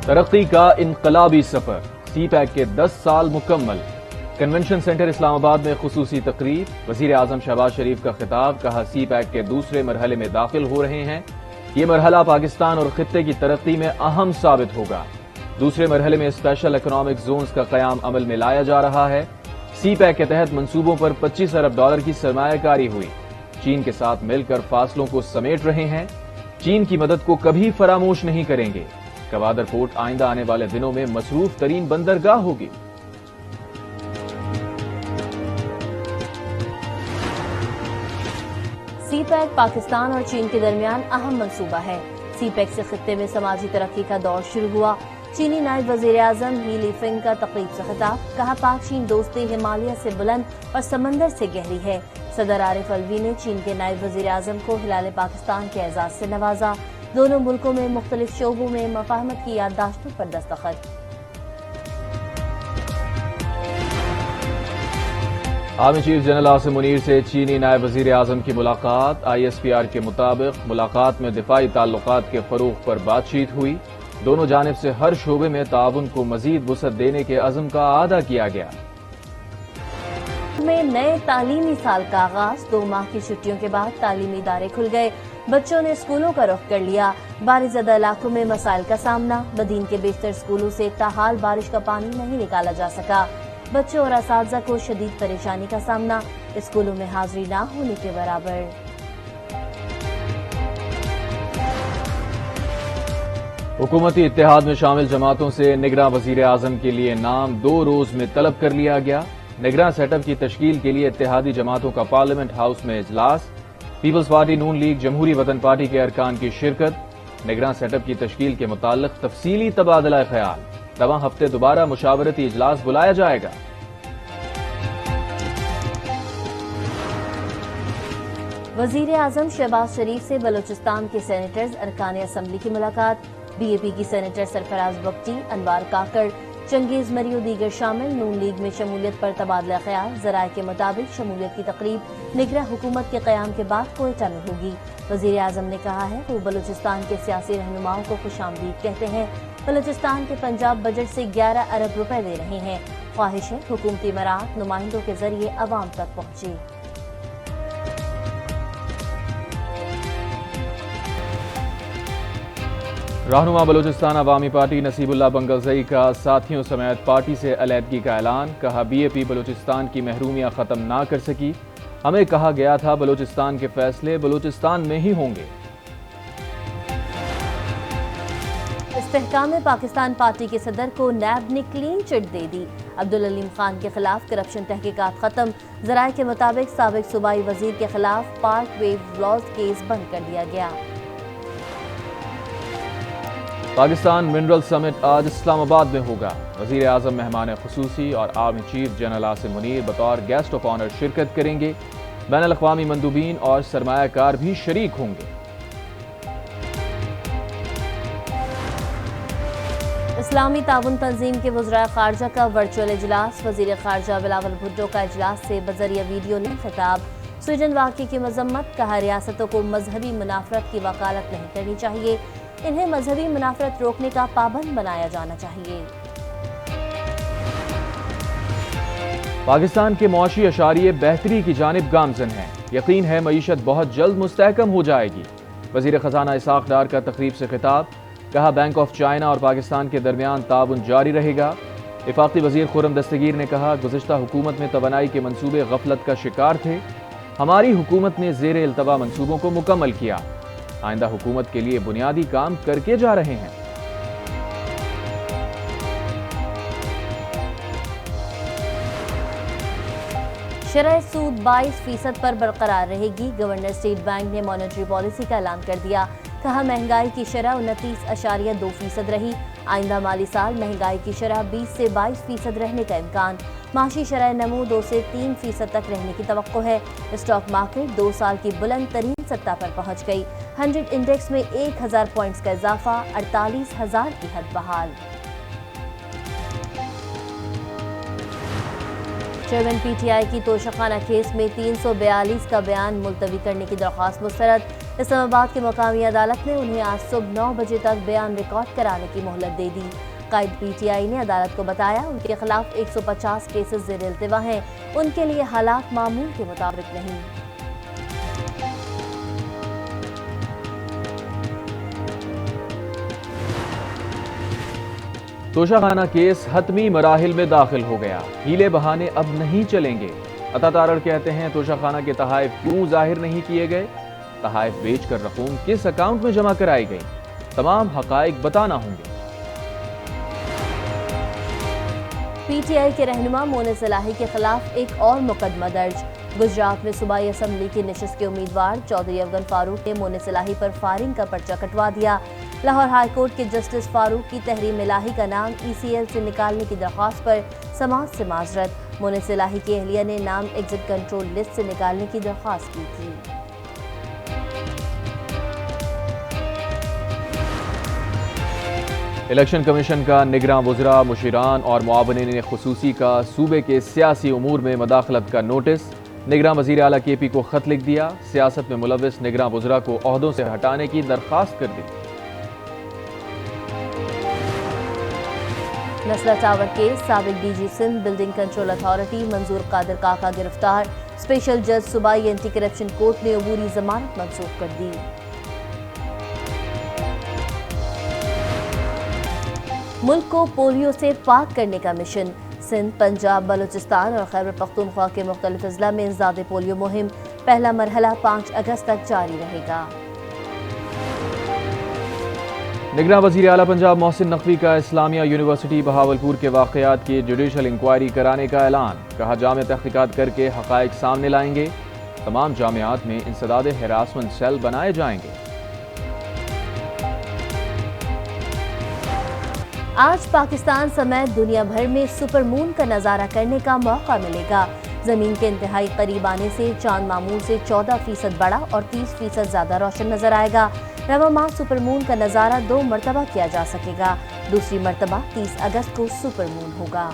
ترقی کا انقلابی سفر، سی پیک کے 10 سال مکمل۔ کنونشن سینٹر اسلام آباد میں خصوصی تقریب، وزیر اعظم شہباز شریف کا خطاب، کہا سی پیک کے دوسرے مرحلے میں داخل ہو رہے ہیں، یہ مرحلہ پاکستان اور خطے کی ترقی میں اہم ثابت ہوگا۔ دوسرے مرحلے میں اسپیشل اکنامک زونز کا قیام عمل میں لایا جا رہا ہے۔ سی پیک کے تحت منصوبوں پر $25 ارب کی سرمایہ کاری ہوئی۔ چین کے ساتھ مل کر فاصلوں کو سمیٹ رہے ہیں، چین کی مدد کو کبھی فراموش نہیں کریں گے۔ گوادر پورٹ آئندہ آنے والے دنوں میں مصروف ترین بندرگاہ ہوگی۔ سی پیک پاکستان اور چین کے درمیان اہم منصوبہ ہے۔ سی پیک سے خطے میں سماجی ترقی کا دور شروع ہوا۔ چینی نائب وزیر اعظم ہی لیفنگ کا تقریب سے خطاب، کہا پاک چین دوستی ہمالیہ سے بلند اور سمندر سے گہری ہے۔ صدر عارف الوی نے چین کے نائب وزیر اعظم کو ہلال پاکستان کے اعزاز سے نوازا۔ دونوں ملکوں میں مختلف شعبوں میں مفاہمت کی یادداشتوں پر دستخط۔ Army chief general Asim Munir سے چینی نائب وزیر اعظم کی ملاقات۔ ISPR کے مطابق ملاقات میں دفاعی تعلقات کے فروغ پر بات چیت ہوئی۔ دونوں جانب سے ہر شعبے میں تعاون کو مزید وسعت دینے کے عزم کا اعادہ کیا گیا۔ میں نئے تعلیمی سال کا آغاز، 2 ماہ کی چھٹیوں کے بعد تعلیمی ادارے کھل گئے، بچوں نے اسکولوں کا رخ کر لیا۔ بارش زدہ علاقوں میں مسائل کا سامنا، بدین کے بیشتر اسکولوں سے تاحال بارش کا پانی نہیں نکالا جا سکا۔ بچوں اور اساتذہ کو شدید پریشانی کا سامنا، اسکولوں میں حاضری نہ ہونے کے برابر۔ حکومتی اتحاد میں شامل جماعتوں سے نگراں وزیر اعظم کے لیے نام 2 روز میں طلب کر لیا گیا۔ نگراں سیٹ اپ کی تشکیل کے لیے اتحادی جماعتوں کا پارلیمنٹ ہاؤس میں اجلاس، پیپلز پارٹی نون لیگ جمہوری وطن پارٹی کے ارکان کی شرکت۔ نگراں سیٹ اپ کی تشکیل کے متعلق تفصیلی تبادلہ خیال، رواں ہفتے دوبارہ مشاورتی اجلاس بلایا جائے گا۔ وزیر اعظم شہباز شریف سے بلوچستان کے سینیٹرز ارکان اسمبلی کی ملاقات، BAP کی سینیٹر سرفراز بگٹی، انوار کاکڑ، چنگیز مری و دیگر شامل۔ نون لیگ میں شمولیت پر تبادلہ خیال، ذرائع کے مطابق شمولیت کی تقریب نگراں حکومت کے قیام کے بعد کوئٹہ میں ہوگی۔ وزیر اعظم نے کہا ہے وہ بلوچستان کے سیاسی رہنماؤں کو خوش آمدید کہتے ہیں۔ بلوچستان کے پنجاب بجٹ سے 11 ارب روپے دے رہے ہیں، خواہش ہے حکومتی مراعات نمائندوں کے ذریعے عوام تک پہنچے۔ رہنما بلوچستان عوامی پارٹی نصیب اللہ بنگلزئی کا ساتھیوں سمیت پارٹی سے علیحدگی کا اعلان، کہا BAP بلوچستان کی محرومیاں ختم نہ کر سکی، ہمیں کہا گیا تھا بلوچستان کے فیصلے بلوچستان میں ہی ہوں گے۔ استحکام پاکستان پارٹی کے صدر کو نیب نے کلین چٹ دے دی، عبدالعلیم خان کے خلاف کرپشن تحقیقات ختم، ذرائع کے مطابق سابق صوبائی وزیر کے خلاف پارک ویو لاز کیس بند کر دیا گیا۔ پاکستان منرل سمٹ آج اسلام آباد میں ہوگا، وزیر اعظم مہمان خصوصی اور army chief general Asim Munir بطور گیسٹ آف آنر شرکت کریں گے، بین الاقوامی مندوبین اور سرمایہ کار بھی شریک ہوں گے۔ اسلامی تعاون تنظیم کے وزراء خارجہ کا ورچوئل اجلاس، وزیر خارجہ بلاول بھٹو کا اجلاس سے بذریعہ ویڈیو لنک خطاب، سویڈن واقعے کی مذمت، کہا ریاستوں کو مذہبی منافرت کی وکالت نہیں کرنی چاہیے، انہیں مذہبی منافرت روکنے کا پابند بنایا جانا چاہیے۔ پاکستان کے معاشی اشاریے بہتری کی جانب گامزن ہیں، یقین ہے معیشت بہت جلد مستحکم ہو جائے گی، وزیر خزانہ اسحاق ڈار کا تقریب سے خطاب، کہا بینک آف چائنا اور پاکستان کے درمیان تعاون جاری رہے گا۔ وفاقی وزیر خرم دستگیر نے کہا گزشتہ حکومت میں توانائی کے منصوبے غفلت کا شکار تھے، ہماری حکومت نے زیر التوا منصوبوں کو مکمل کیا، آئندہ حکومت کے لیے بنیادی کام کر کے جا رہے ہیں۔ شرح سود 22% پر برقرار رہے گی، گورنر اسٹیٹ بینک نے مانیٹری پالیسی کا اعلان کر دیا، کہا مہنگائی کی شرح 29.2% رہی، آئندہ مالی سال مہنگائی کی شرح 20 سے 22% رہنے کا امکان، معاشی شرح نمو 2 سے 3% تک رہنے کی توقع ہے۔ اسٹاک مارکیٹ 2 سال کی بلند ترین سطح پر پہنچ گئی، 100 انڈیکس میں 1000 پوائنٹس کا اضافہ، 48,000 کی حد بحال۔ چیئرمین PTI کی توشہ خانہ کیس میں 342 کا بیان ملتوی کرنے کی درخواست مسترد، اسلام آباد کی مقامی عدالت نے انہیں آج صبح 9 بجے تک بیان ریکارڈ کرانے کی مہلت دے دی۔ قائد پی ٹی آئی نے عدالت کو بتایا ان کے خلاف 150 کیسز زیر التوا ہیں، ان کے لیے حالات معمول کے مطابق نہیں۔ توشہ خانہ کیس حتمی مراحل میں داخل ہو گیا، ہیلے بہانے اب نہیں چلیں گے۔ عطا تارڑ کہتے ہیں توشہ خانہ کے تحائف کیوں ظاہر نہیں کیے گئے، تحائف بیچ کر رقوم کس اکاؤنٹ میں جمع کرائی گئی، تمام حقائق بتانا ہوں گے۔ پی ٹی آئی کے رہنما مونس الہی کے خلاف ایک اور مقدمہ درج۔ گجرات میں صوبائی اسمبلی کی نشست کے امیدوار چودھری افغان فاروق نے مونس الہی پر فائرنگ کا پرچہ کٹوا دیا۔ لاہور ہائی کورٹ کے جسٹس فاروق کی تحریم الہی کا نام ای سی ایل سے نکالنے کی درخواست پر سماعت سے معذرت۔ مونس الہی کی اہلیہ نے نام ایگزٹ کنٹرول لسٹ سے نکالنے کی درخواست کی تھی۔ الیکشن کمیشن کا نگراں وزراء، مشیران اور معاونین خصوصی کا صوبے کے سیاسی امور میں مداخلت کا نوٹس۔ نگراں وزیر اعلیٰ کے پی کو خط لکھ دیا، سیاست میں ملوث نگراں وزراء کو عہدوں سے ہٹانے کی درخواست کر دی۔ نسلہ ٹاور کیس، سابق D G Sindh building control authority Manzoor Qadir Kaka گرفتار، اسپیشل جج صوبائی اینٹی کرپشن کورٹ نے عبوری ضمانت منسوخ کر دی۔ ملک کو پولیو سے پاک کرنے کا مشن، سندھ، پنجاب، بلوچستان اور خیبر پختونخوا کے مختلف اضلاع میں انسداد پولیو مہم، پہلا مرحلہ 5 اگست تک جاری رہے گا۔ نگراں وزیر اعلیٰ پنجاب محسن نقوی کا اسلامیہ یونیورسٹی بہاولپور کے واقعات کی جوڈیشل انکوائری کرانے کا اعلان، کہا جامع تحقیقات کر کے حقائق سامنے لائیں گے، تمام جامعات میں انسداد ہراسمنٹ سیل بنائے جائیں گے۔ آج پاکستان سمیت دنیا بھر میں سپر مون کا نظارہ کرنے کا موقع ملے گا۔ زمین کے انتہائی قریب آنے سے چاند معمول سے 14% بڑا اور 30% زیادہ روشن نظر آئے گا۔ رواں ماہ سپر مون کا نظارہ 2 مرتبہ کیا جا سکے گا، دوسری مرتبہ 30 اگست کو سپر مون ہوگا۔